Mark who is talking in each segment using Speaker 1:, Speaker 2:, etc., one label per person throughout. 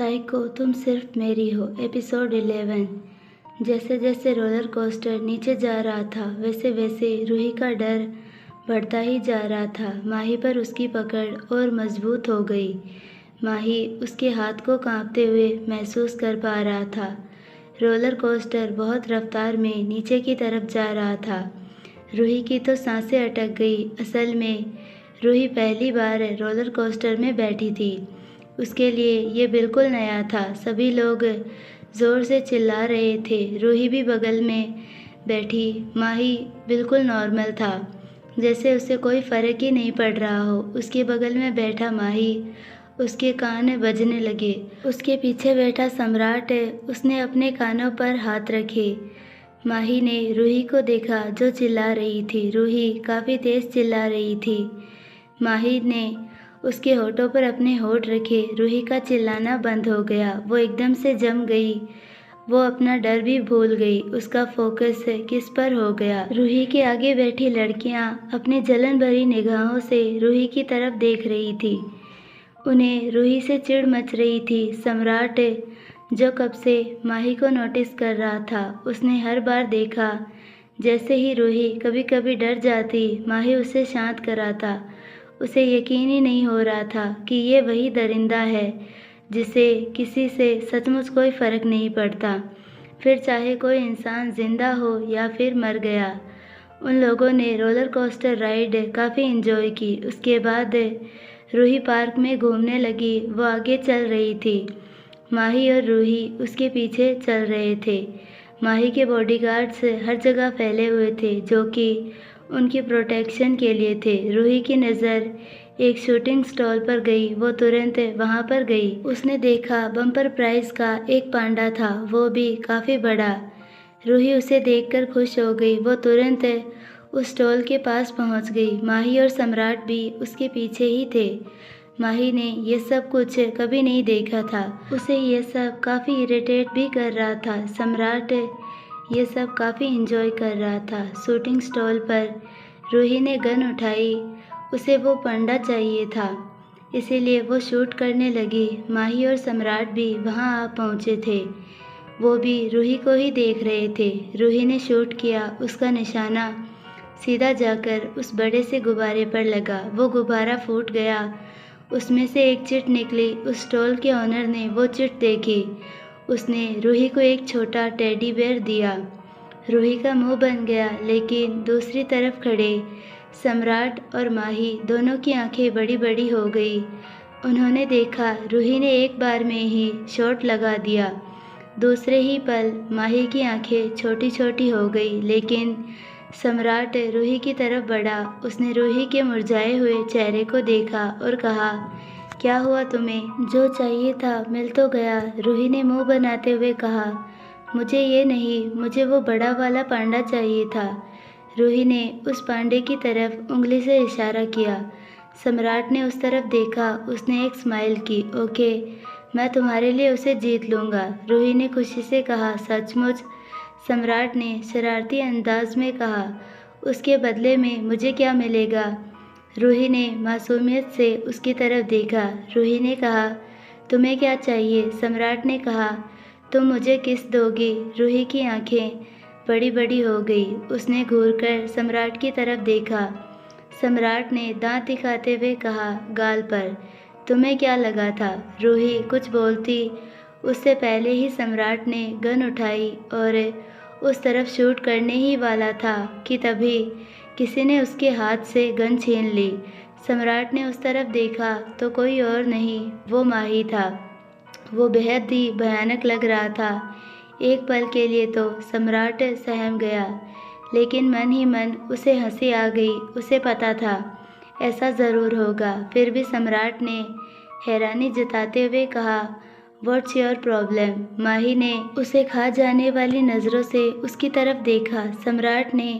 Speaker 1: Psycho तुम सिर्फ मेरी हो एपिसोड 11। जैसे जैसे रोलर कोस्टर नीचे जा रहा था वैसे वैसे रूही का डर बढ़ता ही जा रहा था। माही पर उसकी पकड़ और मजबूत हो गई। माही उसके हाथ को कांपते हुए महसूस कर पा रहा था। रोलर कोस्टर बहुत रफ्तार में नीचे की तरफ जा रहा था। रूही की तो सांसें अटक गई। असल में रूही पहली बार रोलर कोस्टर में बैठी थी। उसके लिए ये बिल्कुल नया था। सभी लोग ज़ोर से चिल्ला रहे थे। रूही भी बगल में बैठी। माही बिल्कुल नॉर्मल था, जैसे उसे कोई फ़र्क ही नहीं पड़ रहा हो। उसके बगल में बैठा माही, उसके कान बजने लगे। उसके पीछे बैठा सम्राट, उसने अपने कानों पर हाथ रखे। माही ने रूही को देखा जो चिल्ला रही थी। रूही काफ़ी तेज़ चिल्ला रही थी। माही ने उसके होठों पर अपने होठ रखे। रूही का चिल्लाना बंद हो गया। वो एकदम से जम गई। वो अपना डर भी भूल गई। उसका फोकस किस पर हो गया। रूही के आगे बैठी लड़कियां अपनी जलन भरी निगाहों से रूही की तरफ देख रही थी। उन्हें रूही से चिढ़ मच रही थी। सम्राट, जो कब से माही को नोटिस कर रहा था, उसने हर बार देखा जैसे ही रूही कभी कभी डर जाती, माही उसे शांत कराता। उसे यकीन ही नहीं हो रहा था कि ये वही दरिंदा है जिसे किसी से सचमुच कोई फ़र्क नहीं पड़ता, फिर चाहे कोई इंसान ज़िंदा हो या फिर मर गया। उन लोगों ने रोलर कोस्टर राइड काफ़ी इन्जॉय की। उसके बाद रूही पार्क में घूमने लगी। वो आगे चल रही थी। माही और रूही उसके पीछे चल रहे थे। माही के बॉडीगार्ड्स हर जगह फैले हुए थे जो कि उनकी प्रोटेक्शन के लिए थे। रूही की नज़र एक शूटिंग स्टॉल पर गई। वो तुरंत वहां पर गई। उसने देखा बम्पर प्राइज का एक पांडा था, वो भी काफ़ी बड़ा। रूही उसे देखकर खुश हो गई। वो तुरंत उस स्टॉल के पास पहुंच गई। माही और सम्राट भी उसके पीछे ही थे। माही ने ये सब कुछ कभी नहीं देखा था। उसे ये सब काफ़ी इरिटेट भी कर रहा था। सम्राट ये सब काफ़ी इंजॉय कर रहा था। शूटिंग स्टॉल पर रूही ने गन उठाई। उसे वो पंडा चाहिए था, इसीलिए वो शूट करने लगी। माही और सम्राट भी वहाँ आ पहुँचे थे। वो भी रूही को ही देख रहे थे। रूही ने शूट किया। उसका निशाना सीधा जाकर उस बड़े से गुब्बारे पर लगा। वो गुब्बारा फूट गया। उसमें से एक चिट निकली। उस स्टॉल के ऑनर ने वो चिट देखी। उसने रूही को एक छोटा टेडी बेयर दिया। रूही का मुंह बन गया, लेकिन दूसरी तरफ खड़े सम्राट और माही दोनों की आंखें बड़ी बड़ी हो गई। उन्होंने देखा रूही ने एक बार में ही शॉट लगा दिया। दूसरे ही पल माही की आंखें छोटी छोटी हो गई, लेकिन सम्राट रूही की तरफ बढ़ा। उसने रूही के मुरझाए हुए चेहरे को देखा और कहा, क्या हुआ तुम्हें? जो चाहिए था मिल तो गया। रूही ने मुंह बनाते हुए कहा, मुझे ये नहीं, मुझे वो बड़ा वाला पांडा चाहिए था। रूही ने उस पांडे की तरफ उंगली से इशारा किया। सम्राट ने उस तरफ देखा। उसने एक स्माइल की। ओके, मैं तुम्हारे लिए उसे जीत लूँगा। रूही ने खुशी से कहा, सचमुच? सम्राट ने शरारती अंदाज में कहा, उसके बदले में मुझे क्या मिलेगा? रूही ने मासूमियत से उसकी तरफ देखा। रूही ने कहा, तुम्हें क्या चाहिए? सम्राट ने कहा, तुम मुझे किस दोगी? रूही की आंखें बड़ी बड़ी हो गई। उसने घूरकर सम्राट की तरफ देखा। सम्राट ने दांत दिखाते हुए कहा, गाल पर। तुम्हें क्या लगा था? रूही कुछ बोलती उससे पहले ही सम्राट ने गन उठाई और उस तरफ शूट करने ही वाला था कि तभी किसी ने उसके हाथ से गन छीन ली। सम्राट ने उस तरफ देखा तो कोई और नहीं, वो माही था। वो बेहद ही भयानक लग रहा था। एक पल के लिए तो सम्राट सहम गया, लेकिन मन ही मन उसे हंसी आ गई। उसे पता था ऐसा ज़रूर होगा। फिर भी सम्राट ने हैरानी जताते हुए कहा, व्हाट्स योर प्रॉब्लम? माही ने उसे खा जाने वाली नज़रों से उसकी तरफ देखा। सम्राट ने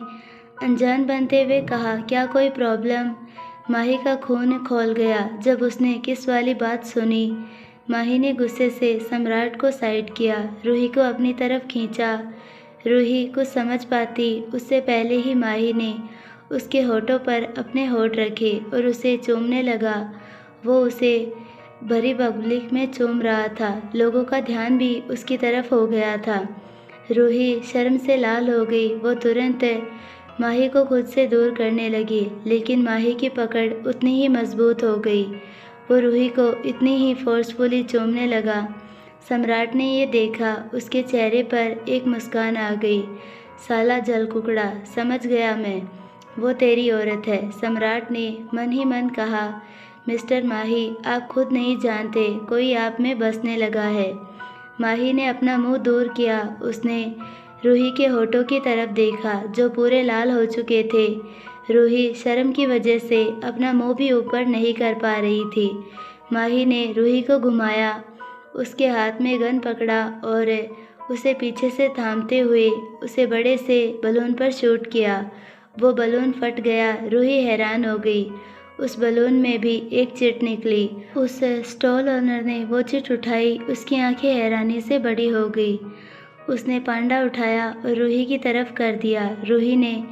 Speaker 1: अनजान बनते हुए कहा, क्या कोई प्रॉब्लम? माही का खून खौल गया जब उसने किस वाली बात सुनी। माही ने गुस्से से सम्राट को साइड किया, रूही को अपनी तरफ खींचा। रूही कुछ समझ पाती उससे पहले ही माही ने उसके होठों पर अपने होठ रखे और उसे चूमने लगा। वो उसे भरी पब्लिक में चूम रहा था। लोगों का ध्यान भी उसकी तरफ हो गया था। रूही शर्म से लाल हो गई। वो तुरंत माही को खुद से दूर करने लगी, लेकिन माही की पकड़ उतनी ही मजबूत हो गई। वो रूही को इतनी ही फोर्सफुली चूमने लगा। सम्राट ने ये देखा। उसके चेहरे पर एक मुस्कान आ गई। साला जलकुकड़ा, समझ गया मैं, वो तेरी औरत है। सम्राट ने मन ही मन कहा, मिस्टर माही, आप खुद नहीं जानते, कोई आप में बसने लगा है। माही ने अपना मुंह दूर किया। उसने रूही के होठों की तरफ देखा, जो पूरे लाल हो चुके थे। रूही शर्म की वजह से अपना मुंह भी ऊपर नहीं कर पा रही थी। माही ने रूही को घुमाया, उसके हाथ में गन पकड़ा और उसे पीछे से थामते हुए उसे बड़े से बलून पर शूट किया। वो बलून फट गया। रूही हैरान हो गई। उस बलून में भी एक चिट निकली। उस स्टॉल ओनर ने वो चिट उठाई। उसकी आंखें हैरानी से बड़ी हो गई। उसने पांडा उठाया और रूही की तरफ कर दिया। रूही ने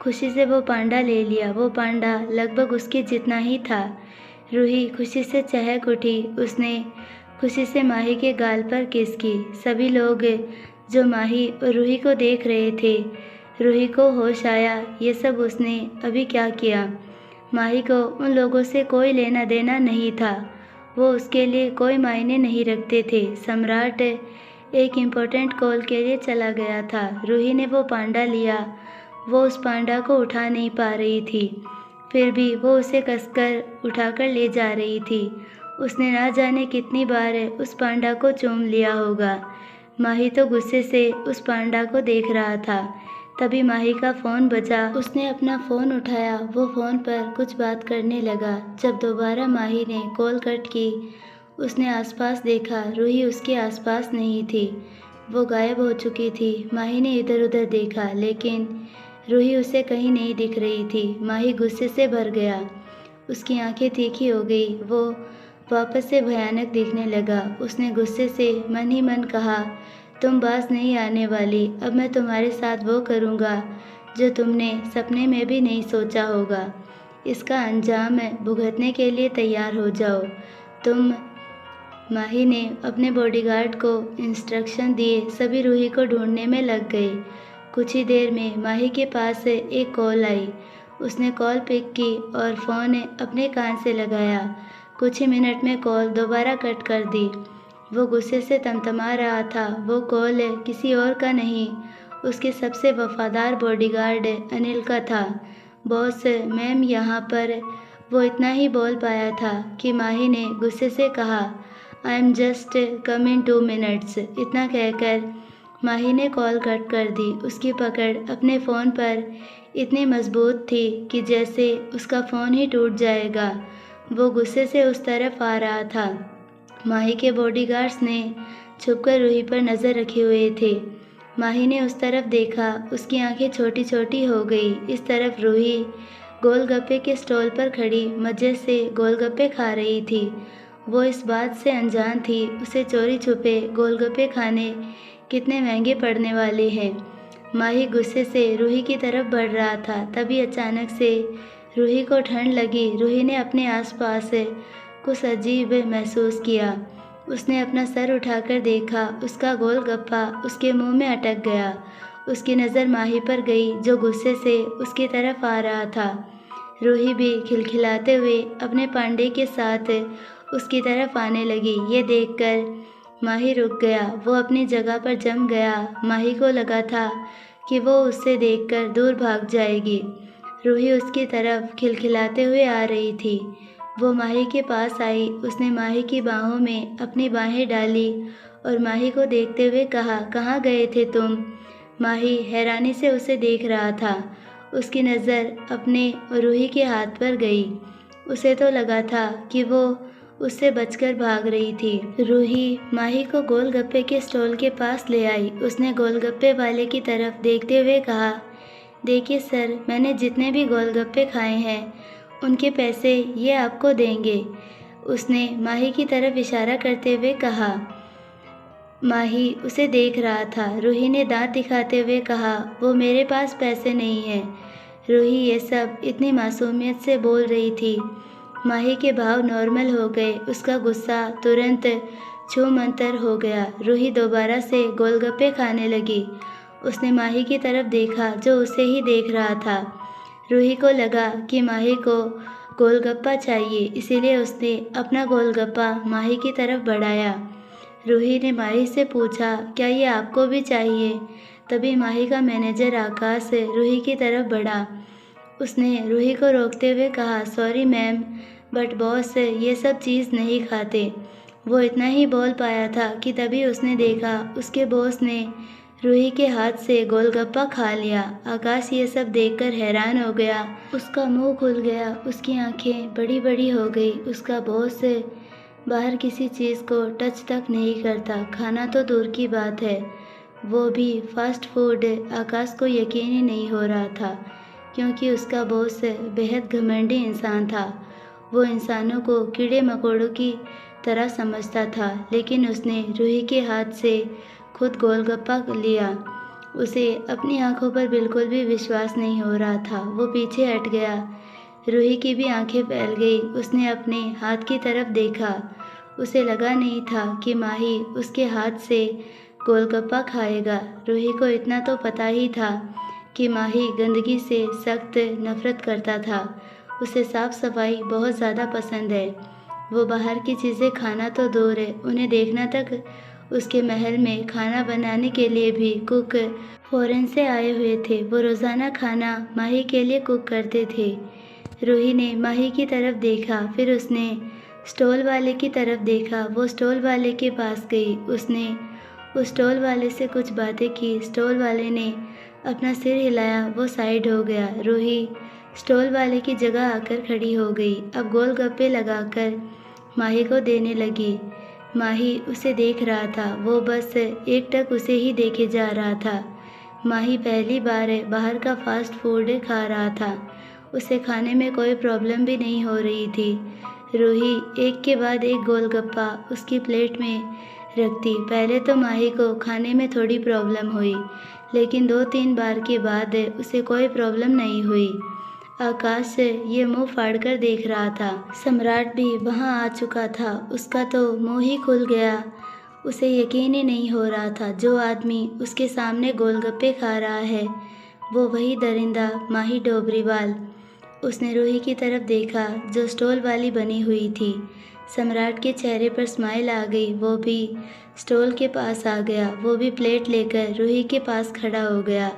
Speaker 1: खुशी से वो पांडा ले लिया। वो पांडा लगभग उसके जितना ही था। रूही खुशी से चहक उठी। उसने खुशी से माही के गाल पर किस की। सभी लोग जो माही और रूही को देख रहे थे, रूही को होश आया, ये सब उसने अभी क्या किया। माही को उन लोगों से कोई लेना देना नहीं था। वो उसके लिए कोई मायने नहीं रखते थे। सम्राट एक इम्पोर्टेंट कॉल के लिए चला गया था। रूही ने वो पांडा लिया। वो उस पांडा को उठा नहीं पा रही थी, फिर भी वो उसे कसकर उठाकर ले जा रही थी। उसने ना जाने कितनी बार उस पांडा को चूम लिया होगा। माही तो गुस्से से उस पांडा को देख रहा था। तभी माही का फ़ोन बजा। उसने अपना फ़ोन उठाया। वो फ़ोन पर कुछ बात करने लगा। जब दोबारा माही ने कॉल कट की, उसने आसपास देखा। रूही उसके आसपास नहीं थी, वो गायब हो चुकी थी। माही ने इधर उधर देखा, लेकिन रूही उसे कहीं नहीं दिख रही थी। माही गुस्से से भर गया। उसकी आंखें तीखी हो गई। वो वापस से भयानक दिखने लगा। उसने गुस्से से मन ही मन कहा, तुम बाज नहीं आने वाली। अब मैं तुम्हारे साथ वो करूँगा जो तुमने सपने में भी नहीं सोचा होगा। इसका अंजाम भुगतने के लिए तैयार हो जाओ तुम। माही ने अपने बॉडीगार्ड को इंस्ट्रक्शन दिए। सभी रूही को ढूंढने में लग गए। कुछ ही देर में माही के पास एक कॉल आई। उसने कॉल पिक की और फ़ोन अपने कान से लगाया। कुछ ही मिनट में कॉल दोबारा कट कर दी। वो गुस्से से तमतमा रहा था। वो कॉल किसी और का नहीं, उसके सबसे वफादार बॉडीगार्ड अनिल का था। बॉस मैम यहाँ पर। वो इतना ही बोल पाया था कि माही ने गुस्से से कहा, I am just come in 2 minutes. इतना कहकर माही ने कॉल कट कर दी। उसकी पकड़ अपने फ़ोन पर इतनी मजबूत थी कि जैसे उसका फ़ोन ही टूट जाएगा। वो गुस्से से उस तरफ आ रहा था। माही के बॉडीगार्ड्स ने छुपकर रूही पर नज़र रखे हुए थे। माही ने उस तरफ देखा। उसकी आंखें छोटी छोटी हो गई। इस तरफ रूही गोलगप्पे के स्टॉल पर खड़ी मज़े से गोलगप्पे खा रही थी। वो इस बात से अनजान थी उसे चोरी छुपे गोलगप्पे खाने कितने महंगे पड़ने वाले हैं। माही गुस्से से रूही की तरफ बढ़ रहा था। तभी अचानक से रूही को ठंड लगी। रूही ने अपने आसपास कुछ अजीब महसूस किया। उसने अपना सर उठाकर देखा। उसका गोलगप्पा उसके मुंह में अटक गया। उसकी नज़र माही पर गई, जो गुस्से से उसकी तरफ आ रहा था। रूही भी खिलखिलाते हुए अपने पांडे के साथ उसकी तरफ आने लगी। ये देखकर माही रुक गया। वो अपनी जगह पर जम गया। माही को लगा था कि वो उससे देखकर दूर भाग जाएगी। रूही उसकी तरफ खिलखिलाते हुए आ रही थी। वो माही के पास आई। उसने माही की बाहों में अपनी बाहें डाली और माही को देखते हुए कहा, कहाँ गए थे तुम? माही हैरानी से उसे देख रहा था। उसकी नज़र अपने और रूही के हाथ पर गई। उसे तो लगा था कि वो उससे बचकर भाग रही थी। रूही माही को गोलगप्पे के स्टॉल के पास ले आई। उसने गोलगप्पे वाले की तरफ देखते हुए कहा, देखिए सर, मैंने जितने भी गोलगप्पे खाए हैं उनके पैसे ये आपको देंगे। उसने माही की तरफ इशारा करते हुए कहा। माही उसे देख रहा था। रूही ने दांत दिखाते हुए कहा, वो मेरे पास पैसे नहीं हैं। रूही ये सब इतनी मासूमियत से बोल रही थी माही के भाव नॉर्मल हो गए। उसका गुस्सा तुरंत छूमंतर हो गया। रूही दोबारा से गोलगप्पे खाने लगी। उसने माही की तरफ देखा जो उसे ही देख रहा था। रूही को लगा कि माही को गोलगप्पा चाहिए, इसीलिए उसने अपना गोलगप्पा माही की तरफ बढ़ाया। रूही ने माही से पूछा, क्या ये आपको भी चाहिए? तभी माही का मैनेजर आकाश रूही की तरफ बढ़ा। उसने रूही को रोकते हुए कहा, सॉरी मैम, बट बॉस ये सब चीज़ नहीं खाते। वो इतना ही बोल पाया था कि तभी उसने देखा उसके बॉस ने रूही के हाथ से गोलगप्पा खा लिया। आकाश ये सब देखकर हैरान हो गया। उसका मुंह खुल गया, उसकी आंखें बड़ी बड़ी हो गई। उसका बॉस बाहर किसी चीज़ को टच तक नहीं करता, खाना तो दूर की बात है, वो भी फास्ट फूड। आकाश को यकीन ही नहीं हो रहा था क्योंकि उसका बॉस बेहद घमंडी इंसान था। वो इंसानों को कीड़े मकोड़ों की तरह समझता था, लेकिन उसने रूही के हाथ से खुद गोलगप्पा लिया। उसे अपनी आंखों पर बिल्कुल भी विश्वास नहीं हो रहा था। वो पीछे हट गया। रूही की भी आंखें फैल गई। उसने अपने हाथ की तरफ देखा। उसे लगा नहीं था कि माही उसके हाथ से गोलगप्पा खाएगा। रूही को इतना तो पता ही था कि माही गंदगी से सख्त नफरत करता था। उसे साफ सफाई बहुत ज़्यादा पसंद है। वो बाहर की चीज़ें खाना तो दूर है, उन्हें देखना तक। उसके महल में खाना बनाने के लिए भी कुक फॉरेन से आए हुए थे। वो रोज़ाना खाना माही के लिए कुक करते थे। रूही ने माही की तरफ देखा, फिर उसने स्टॉल वाले की तरफ देखा। वो स्टॉल वाले के पास गई। उसने उस स्टॉल वाले से कुछ बातें की। स्टॉल वाले ने अपना सिर हिलाया। वो साइड हो गया। रूही स्टॉल वाले की जगह आकर खड़ी हो गई। अब गोलगप्पे लगाकर माही को देने लगी। माही उसे देख रहा था। वो बस एकटक उसे ही देखे जा रहा था। माही पहली बार बाहर का फास्ट फूड खा रहा था। उसे खाने में कोई प्रॉब्लम भी नहीं हो रही थी। रूही एक के बाद एक गोलगप्पा उसकी प्लेट में रखती। पहले तो माही को खाने में थोड़ी प्रॉब्लम हुई, लेकिन 2-3 बार के बाद उसे कोई प्रॉब्लम नहीं हुई। आकाश ये मुंह फाड़कर देख रहा था। सम्राट भी वहां आ चुका था। उसका तो मुंह ही खुल गया। उसे यकीन ही नहीं हो रहा था जो आदमी उसके सामने गोलगप्पे खा रहा है वो वही दरिंदा माही डोबरीवाल। उसने रूही की तरफ देखा जो स्टॉल वाली बनी हुई थी। सम्राट के चेहरे पर स्माइल आ गई। वो भी स्टॉल के पास आ गया। वो भी प्लेट लेकर रूही के पास खड़ा हो गया।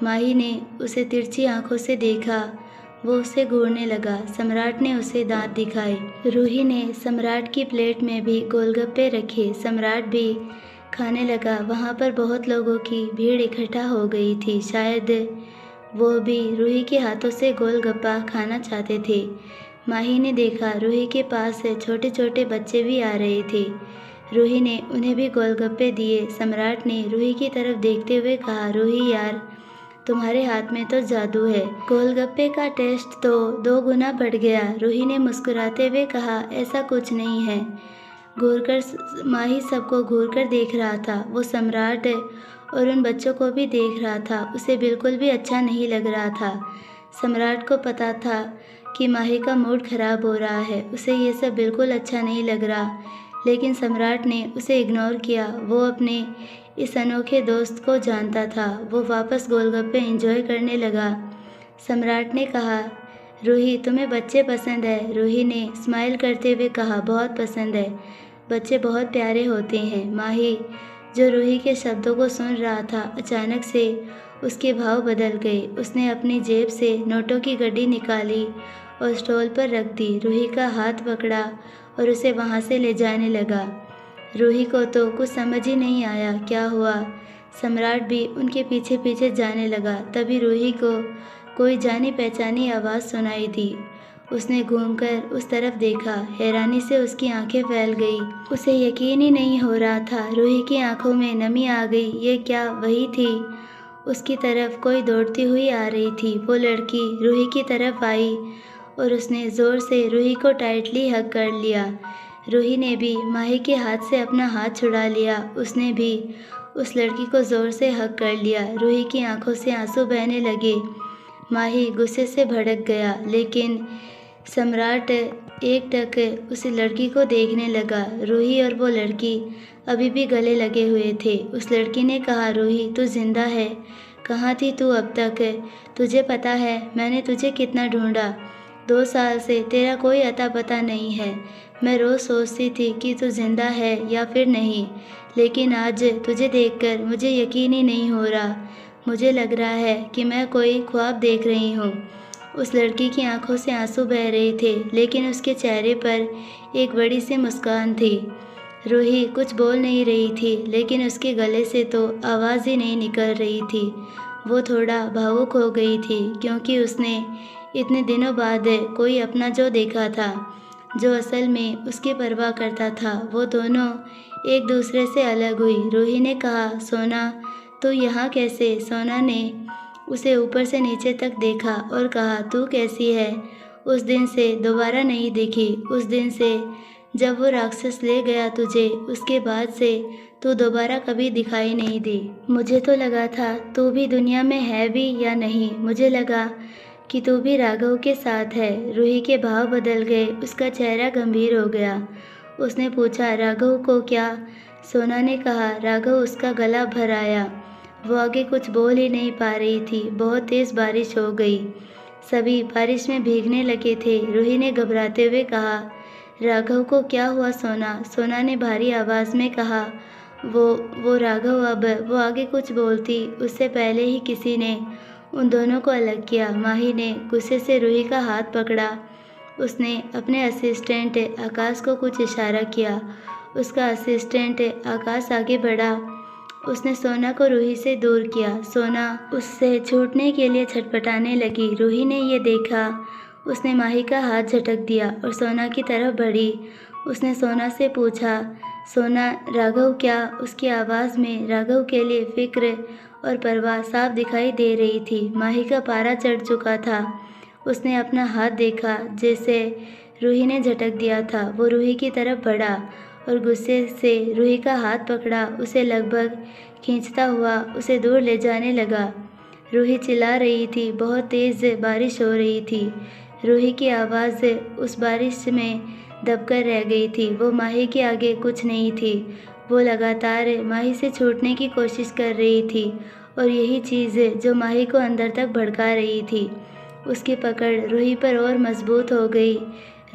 Speaker 1: माही ने उसे तिरछी आंखों से देखा। वो उसे घूरने लगा। सम्राट ने उसे दांत दिखाए। रूही ने सम्राट की प्लेट में भी गोलगप्पे रखे। सम्राट भी खाने लगा। वहाँ पर बहुत लोगों की भीड़ इकट्ठा हो गई थी। शायद वो भी रूही के हाथों से गोलगप्पा खाना चाहते थे। माही ने देखा रूही के पास छोटे छोटे बच्चे भी आ रहे थे। रूही ने उन्हें भी गोलगप्पे दिए। सम्राट ने रूही की तरफ देखते हुए कहा, रूही यार, तुम्हारे हाथ में तो जादू है। गोलगप्पे का टेस्ट तो 2 गुना बढ़ गया। रूही ने मुस्कुराते हुए कहा, ऐसा कुछ नहीं है। घूरकर माही सबको घूरकर देख रहा था। वो सम्राट और उन बच्चों को भी देख रहा था। उसे बिल्कुल भी अच्छा नहीं लग रहा था। सम्राट को पता था कि माही का मूड खराब हो रहा है। उसे ये सब बिल्कुल अच्छा नहीं लग रहा, लेकिन सम्राट ने उसे इग्नोर किया। वो अपने इस अनोखे दोस्त को जानता था। वो वापस गोलगप्पे एंजॉय करने लगा। सम्राट ने कहा, रूही तुम्हें बच्चे पसंद है? रूही ने स्माइल करते हुए कहा, बहुत पसंद है, बच्चे बहुत प्यारे होते हैं। माही जो रूही के शब्दों को सुन रहा था, अचानक से उसके भाव बदल गए। उसने अपनी जेब से नोटों की गड्डी निकाली और स्टॉल पर रख दी। रूही का हाथ पकड़ा और उसे वहाँ से ले जाने लगा। रूही को तो कुछ समझ ही नहीं आया क्या हुआ। सम्राट भी उनके पीछे पीछे जाने लगा। तभी रूही को कोई जानी पहचानी आवाज़ सुनाई दी। उसने घूमकर उस तरफ देखा। हैरानी से उसकी आंखें फैल गई। उसे यकीन ही नहीं हो रहा था। रूही की आंखों में नमी आ गई। ये क्या वही थी? उसकी तरफ कोई दौड़ती हुई आ रही थी। वो लड़की रूही की तरफ आई और उसने ज़ोर से रूही को टाइटली हग कर लिया। रूही ने भी माही के हाथ से अपना हाथ छुड़ा लिया। उसने भी उस लड़की को ज़ोर से हग कर लिया। रूही की आंखों से आंसू बहने लगे। माही गुस्से से भड़क गया, लेकिन सम्राट एकटक उस लड़की को देखने लगा। रूही और वो लड़की अभी भी गले लगे हुए थे। उस लड़की ने कहा, रूही तू जिंदा है? कहाँ थी तू अब तक? तुझे पता है मैंने तुझे कितना ढूंढा? 2 साल से तेरा कोई अता पता नहीं है। मैं रोज़ सोचती थी कि तू जिंदा है या फिर नहीं, लेकिन आज तुझे देखकर मुझे यकीन ही नहीं हो रहा। मुझे लग रहा है कि मैं कोई ख्वाब देख रही हूँ। उस लड़की की आंखों से आंसू बह रहे थे, लेकिन उसके चेहरे पर एक बड़ी सी मुस्कान थी। रूही कुछ बोल नहीं रही थी, लेकिन उसके गले से तो आवाज़ ही नहीं निकल रही थी। वो थोड़ा भावुक हो गई थी, क्योंकि उसने इतने दिनों बाद कोई अपना जो देखा था, जो असल में उसकी परवाह करता था। वो दोनों एक दूसरे से अलग हुई। रूही ने कहा, सोना तू यहाँ कैसे? सोना ने उसे ऊपर से नीचे तक देखा और कहा, तू कैसी है? उस दिन से दोबारा नहीं देखी। उस दिन से जब वो राक्षस ले गया तुझे, उसके बाद से तू दोबारा कभी दिखाई नहीं दी। मुझे तो लगा था तू भी दुनिया में है भी या नहीं। मुझे लगा कि तू भी राघव के साथ है। रूही के भाव बदल गए, उसका चेहरा गंभीर हो गया। उसने पूछा, राघव को क्या? सोना ने कहा, राघव। उसका गला भर आया। वो आगे कुछ बोल ही नहीं पा रही थी। बहुत तेज़ बारिश हो गई। सभी बारिश में भीगने लगे थे। रूही ने घबराते हुए कहा, राघव को क्या हुआ सोना? सोना ने भारी आवाज़ में कहा, वो राघव। अब वो आगे कुछ बोलती उससे पहले ही किसी ने उन दोनों को अलग किया। माही ने गुस्से से रूही का हाथ पकड़ा। उसने अपने असिस्टेंट आकाश को कुछ इशारा किया। उसका असिस्टेंट आकाश आगे बढ़ा। उसने सोना को रूही से दूर किया। सोना उससे छूटने के लिए छटपटाने लगी। रूही ने ये देखा। उसने माही का हाथ झटक दिया और सोना की तरफ बढ़ी। उसने सोना से पूछा, सोना राघव क्या? उसकी आवाज़ में राघव के लिए फिक्र और परवाह साफ दिखाई दे रही थी। माही का पारा चढ़ चुका था। उसने अपना हाथ देखा जैसे रूही ने झटक दिया था। वो रूही की तरफ बढ़ा और गुस्से से रूही का हाथ पकड़ा। उसे लगभग खींचता हुआ उसे दूर ले जाने लगा। रूही चिल्ला रही थी। बहुत तेज़ बारिश हो रही थी। रूही की आवाज़ उस बारिश में दबकर रह गई थी। वो माही के आगे कुछ नहीं थी। वो लगातार माही से छूटने की कोशिश कर रही थी और यही चीज़ जो माही को अंदर तक भड़का रही थी। उसकी पकड़ रूही पर और मजबूत हो गई।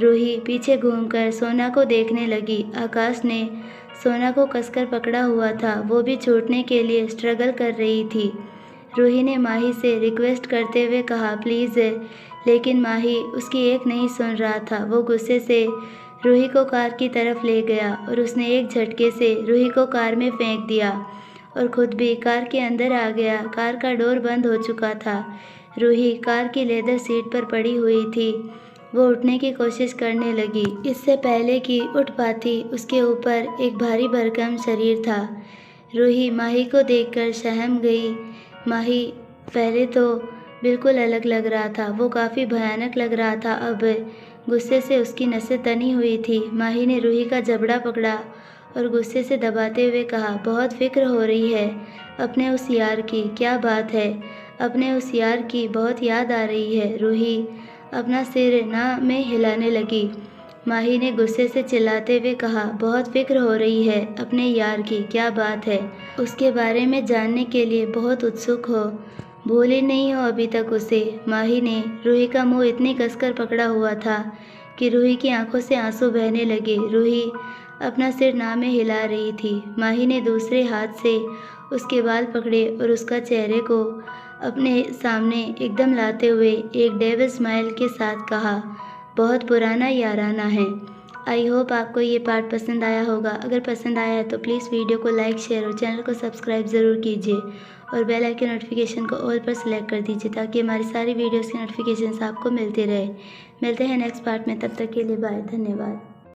Speaker 1: रूही पीछे घूमकर सोना को देखने लगी। आकाश ने सोना को कसकर पकड़ा हुआ था। वो भी छूटने के लिए स्ट्रगल कर रही थी। रूही ने माही से रिक्वेस्ट करते हुए कहा, प्लीज़, लेकिन माही उसकी एक नहीं सुन रहा था। वो गुस्से से रूही को कार की तरफ ले गया और उसने एक झटके से रूही को कार में फेंक दिया और खुद भी कार के अंदर आ गया। कार का डोर बंद हो चुका था। रूही कार की लेदर सीट पर पड़ी हुई थी। वो उठने की कोशिश करने लगी। इससे पहले कि उठ पाती, उसके ऊपर एक भारी भरकम शरीर था। रूही माही को देखकर सहम गई। माही पहले तो बिल्कुल अलग लग रहा था। वो काफ़ी भयानक लग रहा था। अब गुस्से से उसकी नसें तनी हुई थी। माही ने रूही का जबड़ा पकड़ा और गुस्से से दबाते हुए कहा, बहुत फिक्र हो रही है अपने उस यार की। क्या बात है? अपने उस यार की बहुत याद आ रही है। रूही अपना सिर ना में हिलाने लगी। माही ने गुस्से से चिल्लाते हुए कहा, बहुत फिक्र हो रही है अपने यार की। क्या बात है? उसके बारे में जानने के लिए बहुत उत्सुक हो? भूली नहीं हो अभी तक उसे? माही ने रूही का मुंह इतनी कसकर पकड़ा हुआ था कि रूही की आंखों से आंसू बहने लगे। रूही अपना सिर ना में हिला रही थी। माही ने दूसरे हाथ से उसके बाल पकड़े और उसका चेहरे को अपने सामने एकदम लाते हुए एक डेविल स्माइल के साथ कहा, बहुत पुराना याराना है। आई होप आपको ये पार्ट पसंद आया होगा। अगर पसंद आया है तो प्लीज़ वीडियो को लाइक, शेयर और चैनल को सब्सक्राइब ज़रूर कीजिए और बेल आइकन नोटिफिकेशन को ऑल पर सेलेक्ट कर दीजिए ताकि हमारी सारी वीडियोस की नोटिफिकेशंस आपको मिलती रहे। मिलते हैं नेक्स्ट पार्ट में, तब तक के लिए बाय। धन्यवाद।